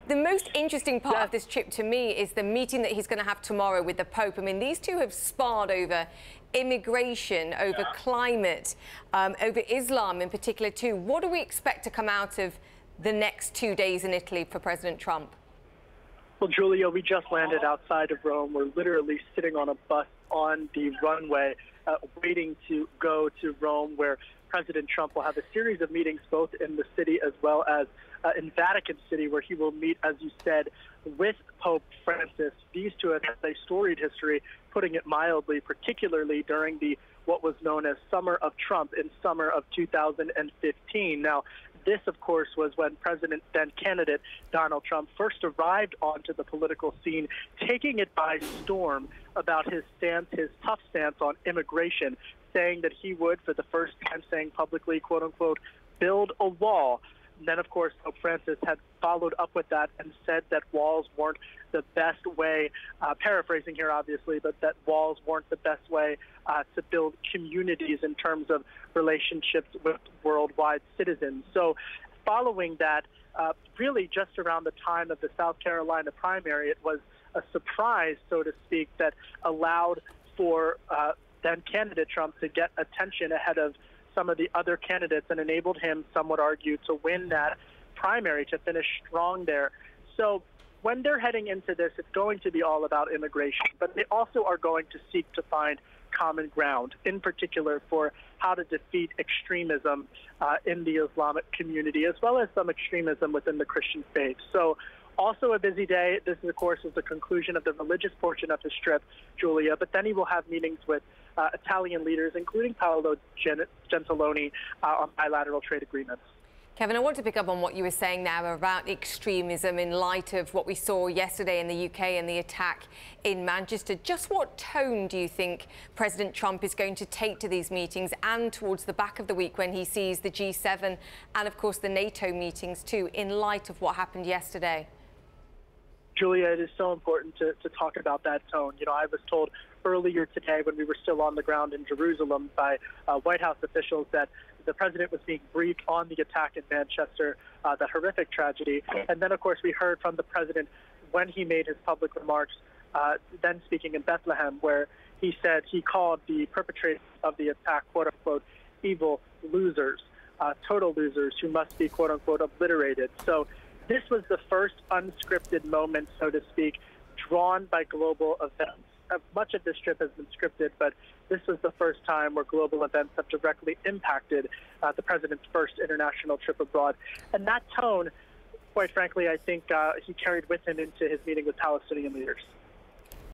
The most interesting part of this trip to me is the meeting that he's going to have tomorrow with the Pope. I mean, these two have sparred over immigration, over climate, over Islam in particular too. What do we expect to come out of the next 2 days in Italy for President Trump? Well, Julia, we just landed outside of Rome. We're literally sitting on a bus on the runway waiting to go to Rome, where President Trump will have a series of meetings both in the city as well as in Vatican City, where he will meet, as you said, with Pope Francis. These two have a storied history, putting it mildly, particularly during the what was known as Summer of Trump in summer of 2015. Now, this, of course, was when then candidate Donald Trump first arrived onto the political scene, taking it by storm about his tough stance on immigration, saying that he would, for the first time, saying publicly, quote unquote, build a wall. And then, of course, Pope Francis had followed up with that and said that walls weren't the best way, paraphrasing here, obviously, but that walls weren't the best way to build communities in terms of relationships with worldwide citizens. So following that, really just around the time of the South Carolina primary, it was a surprise, so to speak, that allowed for then candidate Trump to get attention ahead of some of the other candidates and enabled him, some would argue, to win that primary, to finish strong there. So when they're heading into this, it's going to be all about immigration, but they also are going to seek to find common ground, in particular for how to defeat extremism in the Islamic community, as well as some extremism within the Christian faith. So also a busy day. This, of course, is the conclusion of the religious portion of his trip, Julia, but then he will have meetings with Italian leaders, including Paolo Gentiloni, on bilateral trade agreements. Kevin, I want to pick up on what you were saying now about extremism in light of what we saw yesterday in the UK and the attack in Manchester. Just what tone do you think President Trump is going to take to these meetings and towards the back of the week when he sees the G7 and, of course, the NATO meetings too, in light of what happened yesterday? Julia, it is so important to talk about that tone. You know, I was told earlier today when we were still on the ground in Jerusalem by White House officials that the president was being briefed on the attack in Manchester, that horrific tragedy. And then, of course, we heard from the president when he made his public remarks, then speaking in Bethlehem, where he said he called the perpetrators of the attack, quote unquote, evil losers, total losers who must be, quote unquote, obliterated. So this was the first unscripted moment, so to speak, drawn by global events. Much of this trip has been scripted, but this was the first time where global events have directly impacted the president's first international trip abroad. And that tone, quite frankly, I think he carried with him into his meeting with Palestinian leaders.